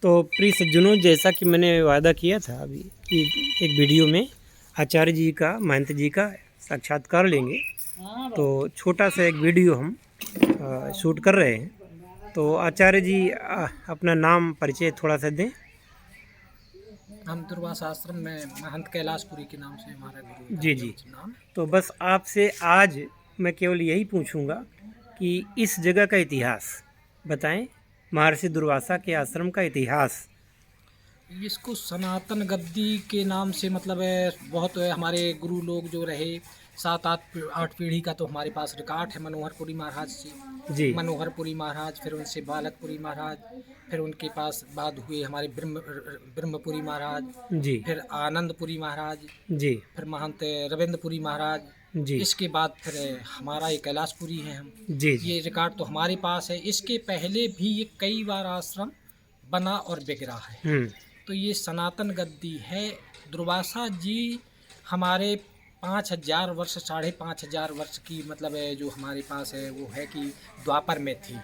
तो प्रिय सज्जनों, जैसा कि मैंने वादा किया था अभी कि एक वीडियो में आचार्य जी का, महंत जी का साक्षात्कार लेंगे, तो छोटा सा एक वीडियो हम शूट कर रहे हैं। तो आचार्य जी अपना नाम परिचय थोड़ा सा दें। हम दुर्वासा आश्रम में महंत कैलाशपुरी के नाम से हमारा गुरु का जी ये जी। नाम। तो बस आपसे आज मैं केवल यही पूछूंगा कि इस जगह का इतिहास बताएं, महर्षि दुर्वासा के आश्रम का इतिहास। इसको सनातन गद्दी के नाम से मतलब है, बहुत हमारे गुरु लोग जो रहे 7 8 पीढ़ी का तो हमारे पास रिकॉर्ड है मनोहरपुरी महाराज से। जी मनोहरपुरी महाराज, फिर उनसे बालकपुरी महाराज, फिर उनके पास बाद हुए हमारे ब्रह्मपुरी महाराज, जी फिर आनंदपुरी महाराज, जी फिर महंत रविंद्रपुरी महाराज। जी इसके बाद फिर हमारा ये कैलाशपुरी है हम। जी जी ये रिकॉर्ड तो हमारे पास है। इसके पहले भी ये कई बार आश्रम बना और बिगड़ा है। तो ये सनातन गद्दी है। दुर्वासा जी हमारे 5,000 वर्ष, 5,500 वर्ष की मतलब है जो हमारे पास है वो है कि द्वापर में थी,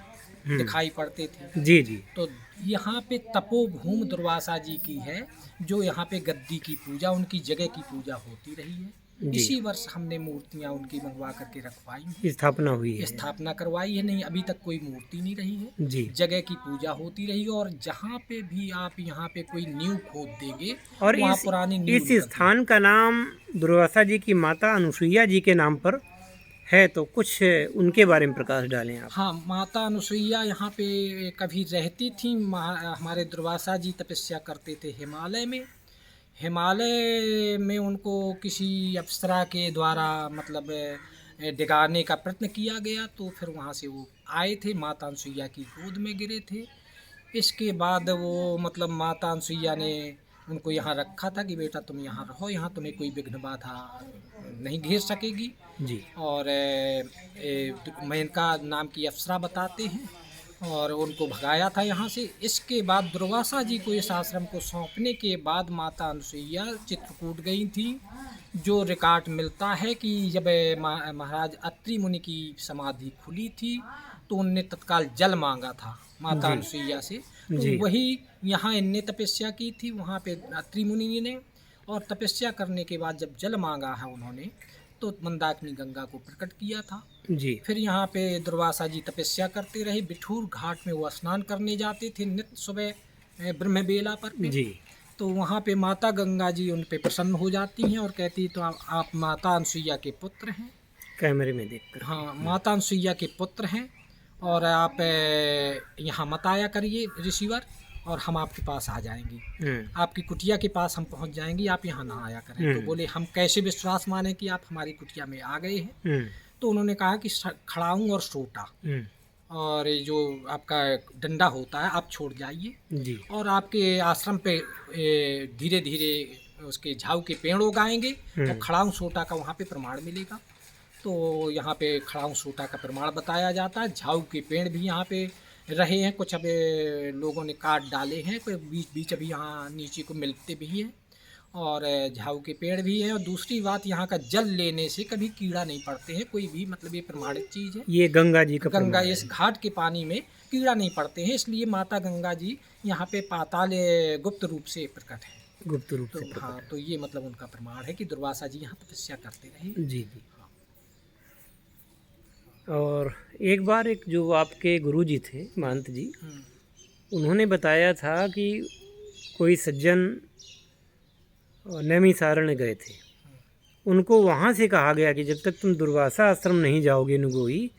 दिखाई पड़ते थे। जी जी तो यहाँ पे तपोभूमि दुर्वासा जी की है, जो यहाँ पे गद्दी की पूजा, उनकी जगह की पूजा होती रही है। जी इसी वर्ष हमने मूर्तियाँ उनकी मंगवा करके रखवाई हैं, स्थापना हुई है। स्थापना करवाई है। नहीं, अभी तक कोई मूर्ति नहीं रही है। जी। जगह की पूजा होती रही है। और जहाँ पे भी आप यहाँ पे कोई नींव खोद देंगे, और वहाँ पुरानी नींव इस निकलती है। स्थान का नाम दुर्वासा जी की माता अनुसुईया जी के नाम पर है, तो कुछ उनके बारे में प्रकाश डालें आप। हाँ, माता अनुसुईया यहाँ पे कभी रहती थी। हमारे दुर्वासा जी तपस्या करते थे हिमालय में। हिमालय में उनको किसी अप्सरा के द्वारा मतलब डिगाने का प्रयत्न किया गया, तो फिर वहाँ से वो आए थे, माता अनुसुईया की गोद में गिरे थे। इसके बाद वो मतलब माता अनुसुईया ने उनको यहाँ रखा था कि बेटा तुम यहाँ रहो, यहाँ तुम्हें कोई विघ्न बाधा नहीं घेर सकेगी। जी और मेनका नाम की अप्सरा बताते हैं, और उनको भगाया था यहाँ से। इसके बाद दुर्वासा जी को इस आश्रम को सौंपने के बाद माता अनुसुईया चित्रकूट गई थी। जो रिकॉर्ड मिलता है कि जब महाराज अत्रि मुनि की समाधि खुली थी, तो उनने तत्काल जल मांगा था माता जी अनुसुईया से। तो जी वही यहाँ इनने तपस्या की थी वहाँ पे अत्रि मुनि ने। और तपस्या करने के बाद जब जल मांगा है उन्होंने, तो मंदाकिनी गंगा को प्रकट किया था। जी फिर यहाँ पे दुर्वासा जी तपस्या करते रहे। बिठूर घाट में वो स्नान करने जाते थे नित्य सुबह ब्रह्म बेला पर पे। जी। तो वहाँ पे माता गंगा जी उन पे प्रसन्न हो जाती हैं और कहती तो आप माता अनुसुईया के पुत्र हैं। कैमरे में देखकर। हाँ, माता अनुसुईया के पुत्र हैं, और आप यहाँ मत आया करिए ऋषिवर, और हम आपके पास आ जाएंगे। आपकी कुटिया के पास हम पहुँच जाएंगे, आप यहाँ ना आया करें। तो बोले हम कैसे विश्वास माने कि आप हमारी कुटिया में आ गए हैं। तो उन्होंने कहा कि खड़ाऊँ और सोटा और ये जो आपका डंडा होता है आप छोड़ जाइए, जी और आपके आश्रम पे धीरे धीरे उसके झाऊ के पेड़ उगाएंगे, और खड़ाऊँ सोटा का वहाँ पे प्रमाण मिलेगा। तो यहाँ पे खड़ाऊँ सोटा का प्रमाण बताया जाता है। झाऊ के पेड़ भी यहाँ पे रहे हैं, कुछ अब लोगों ने काट डाले हैं, कोई बीच बीच अभी यहाँ नीचे को मिलते भी हैं, और झाऊ के पेड़ भी हैं। और दूसरी बात, यहाँ का जल लेने से कभी कीड़ा नहीं पड़ते हैं, कोई भी मतलब ये प्रमाणित चीज़ है। ये गंगा जी का गंगा प्रमाण इस है। घाट के पानी में कीड़ा नहीं पड़ते हैं, इसलिए माता गंगा जी यहाँ पे पाताल गुप्त रूप से प्रकट है। गुप्त रूप तो से प्रकट हाँ, तो ये मतलब उनका प्रमाण है कि दुर्वासा जी यहाँ तपस्या करते रहे। है। जी जी। और एक बार एक जो आपके गुरु जी थे, महंत जी, उन्होंने बताया था कि कोई सज्जन नैमिषारण्य गए थे, उनको वहाँ से कहा गया कि जब तक तुम दुर्वासा आश्रम नहीं जाओगे नुगोई,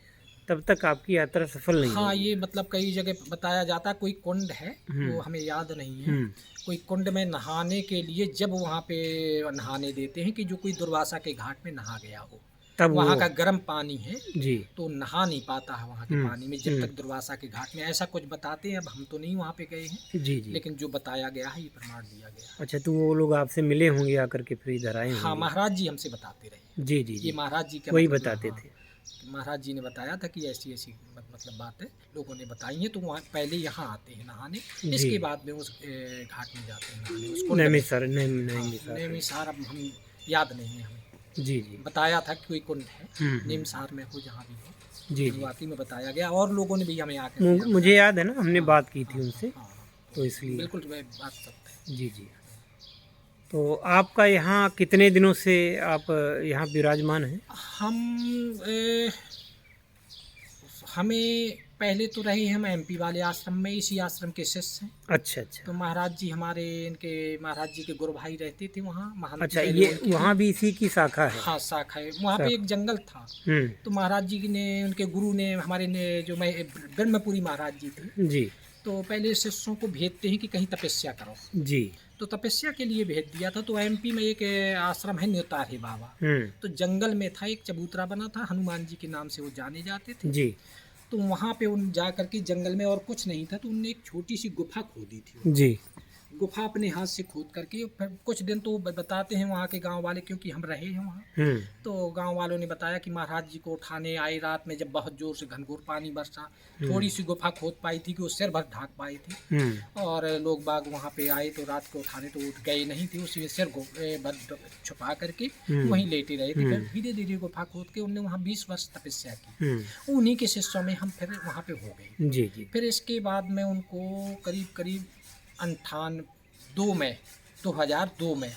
तब तक आपकी यात्रा सफल नहीं हाँ, होगी। ये मतलब कई जगह बताया जाता है। कोई कुंड है, वो हमें याद नहीं है। कोई कुंड में नहाने के लिए जब वहाँ पे नहाने देते हैं कि जो कोई दुर्वासा के घाट में नहा गया हो, तब वहाँ वो का गर्म पानी है, जी तो नहा नहीं पाता है वहाँ के पानी में जब तक दुर्वासा के घाट में। ऐसा कुछ बताते हैं, अब हम तो नहीं वहाँ पे गए हैं, जी जी। लेकिन जो बताया गया है ये प्रमाण दिया गया है। अच्छा, तो वो लोग आपसे मिले होंगे आकर के, फिर इधर आए हाँ, होंगे। महाराज जी हमसे बताते रहे। जी जी ये जी, महाराज जी का वही मतलब, बताते हाँ, थे। महाराज जी ने बताया था कि ऐसी ऐसी मतलब बात है, लोगों ने बताई है। तो वहाँ पहले यहाँ आते हैं नहाने, इसके बाद में उस घाट में जाते हैं नहाने, उसको नैमिषारण्य। अब हम याद नहीं है हमें। जी जी। बताया था कि कोई कुंड है निमसार में हो, जहाँ भी हो। जी जी। शुरुआती में बताया गया, और लोगों ने भी हमें आकर मुझे याद है ना, हमने बात की थी हाँ, उनसे। हाँ, तो इसलिए बिल्कुल बात सत्य है। जी जी। तो आपका यहाँ कितने दिनों से आप यहाँ विराजमान हैं? हमें पहले तो रहे हम एमपी वाले आश्रम में, इसी आश्रम के शिष्य हैं। अच्छा अच्छा। तो महाराज जी हमारे, इनके महाराज जी के गुरु भाई रहते थे वहाँ, महंत अच्छा, पहले ये उनकी वहाँ भी इसी की शाखा है? हाँ शाखा है। वहाँ पे एक जंगल था, तो महाराज जी ने, उनके गुरु ने, हमारे ने जो मैं ब्रह्मपुरी महाराज जी थे, जी तो पहले शिष्यों को भेजते हैं कि कहीं तपस्या करो। जी। तो तपस्या के लिए भेज दिया था। तो एमपी में एक आश्रम है न्योतारे बाबा, तो जंगल में था, एक चबूतरा बना था, हनुमान जी के नाम से वो जाने जाते थे जी। तो वहाँ पे उन जा करके जंगल में और कुछ नहीं था, तो उनने एक छोटी सी गुफा खोदी थी। जी। गुफा अपने हाथ से खोद करके, फिर कुछ दिन तो बताते हैं वहाँ के गांव वाले, क्योंकि हम रहे हैं वहाँ, तो गांव वालों ने बताया कि महाराज जी को उठाने आए रात में, जब बहुत जोर से घनघोर पानी बरसा, थोड़ी सी गुफा खोद पाई थी कि वो सिर भर ढाक पाई थी, और लोग बाग वहाँ पे आए तो रात को उठाने तो उठ गए नहीं थे, उसी में सिर भर छुपा करके वहीं लेटे रहे थे। फिर धीरे धीरे गुफा खोद के उनने वहाँ 20 वर्ष तपस्या की। उन्हीं के शिष्यों में हम फिर वहाँ पे हो गए। जी जी। फिर इसके बाद में उनको करीब करीब 98 में 2002 में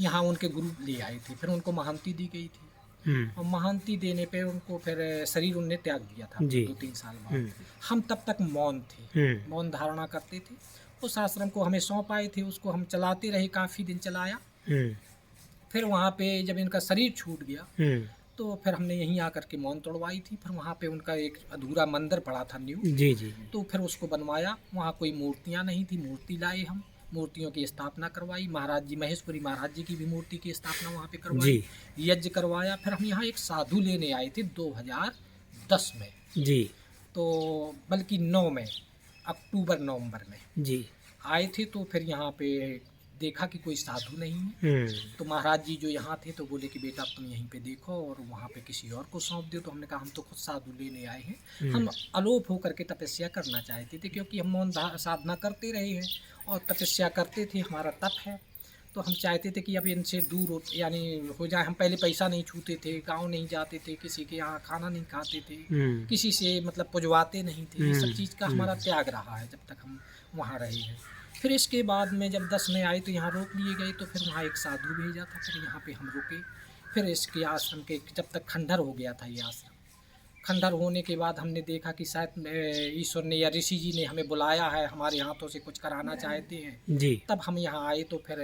यहाँ उनके गुरु ले आए थे। फिर उनको महंती दी गई थी, और महंती देने पे उनको फिर शरीर उनने त्याग दिया था 2-3 साल बाद। हम तब तक मौन थे, मौन धारणा करते थे। उस आश्रम को हमें सौंप आए थे, उसको हम चलाते रहे, काफ़ी दिन चलाया। फिर वहाँ पे जब इनका शरीर छूट गया तो फिर हमने यहीं आकर के मौन तोड़वाई थी। फिर वहाँ पे उनका एक अधूरा मंदिर पड़ा था न्यू, जी जी। तो फिर उसको बनवाया। वहाँ कोई मूर्तियाँ नहीं थी, मूर्ति लाए हम, मूर्तियों की स्थापना करवाई। महाराज जी, महेशपुरी महाराज जी की भी मूर्ति की स्थापना वहाँ पे करवाई, यज्ञ करवाया। फिर हम यहाँ एक साधु लेने आए थे 2010 में जी, तो बल्कि 9 में, अक्टूबर नवंबर में जी आए थे। तो फिर यहाँ पे देखा कि कोई साधु नहीं है, तो महाराज जी जो यहाँ थे तो बोले कि बेटा तुम यहीं पे देखो और वहाँ पे किसी और को सौंप दो। तो हमने कहा हम तो खुद साधु लेने आए हैं, हम अलोप होकर के तपस्या करना चाहते थे, क्योंकि हम मौन साधना करते रहे हैं और तपस्या करते थे, हमारा तप है। तो हम चाहते थे कि अब इनसे दूर हो, यानी हो जाए। हम पहले पैसा नहीं छूते थे, गाँव नहीं जाते थे, किसी के यहाँ खाना नहीं खाते थे, किसी से मतलब पुजवाते नहीं थे। ये सब चीज़ का हमारा त्याग रहा है जब तक हम वहाँ रहे हैं। फिर इसके बाद में जब 10 में आए तो यहाँ रोक लिए गए, तो फिर वहाँ एक साधु भेजा था, फिर यहाँ पे हम रुके। फिर इसके आश्रम के जब तक खंडहर हो गया था ये आश्रम, खंडहर होने के बाद हमने देखा कि शायद ईश्वर ने या ऋषि जी ने हमें बुलाया है, हमारे हाथों से कुछ कराना चाहते हैं जी। तब हम यहाँ आए, तो फिर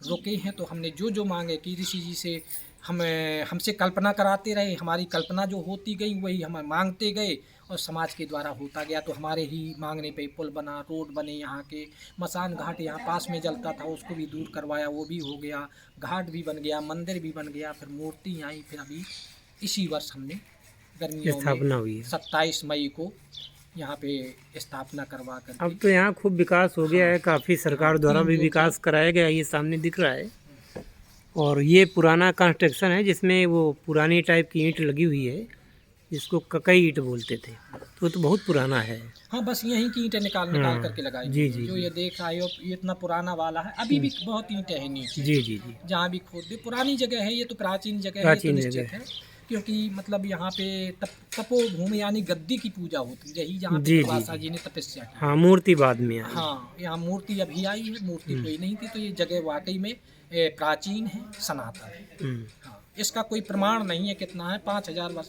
रुके हैं। तो हमने जो जो मांगे कि ऋषि जी से हमसे कल्पना कराते रहे, हमारी कल्पना जो होती गई वही हम मांगते गए और समाज के द्वारा होता गया। तो हमारे ही मांगने पे पुल बना, रोड बने, यहाँ के मसान घाट यहाँ पास में जलता था उसको भी दूर करवाया, वो भी हो गया, घाट भी बन गया, मंदिर भी बन गया। फिर मूर्ति आई, फिर अभी इसी वर्ष हमने गर्मियों में 27 मई को यहाँ पे स्थापना करवा कर। अब तो यहाँ खूब विकास हो गया है, काफ़ी सरकार द्वारा भी विकास कराया गया, ये सामने दिख रहा है। और ये पुराना कंस्ट्रक्शन है जिसमें वो पुरानी टाइप की ईंट लगी हुई है, जिसको ककई ईंट बोलते थे, तो बहुत पुराना है। हाँ, बस यहीं की ईंटें निकाल करके लगाई जी जी। जो ये देख रहा है ये इतना पुराना वाला है, अभी भी बहुत ईंटें हैं नीचे जी जी जी। जहाँ भी खोद दे, पुरानी जगह है ये, तो प्राचीन जगह है, प्राचीन जगह है, क्योंकि मतलब यहाँ पे तपोभूमि यानी गद्दी की पूजा होती है, यही जहाँ पे दुर्वासा जी ने तपस्या की। हाँ, मूर्ति बाद में आई। हाँ, यहाँ मूर्ति अभी आई है, मूर्ति कोई नहीं थी। तो ये जगह वाकई में प्राचीन है, सनातन है। हाँ, इसका कोई प्रमाण नहीं है कितना है, 5000 वर्ष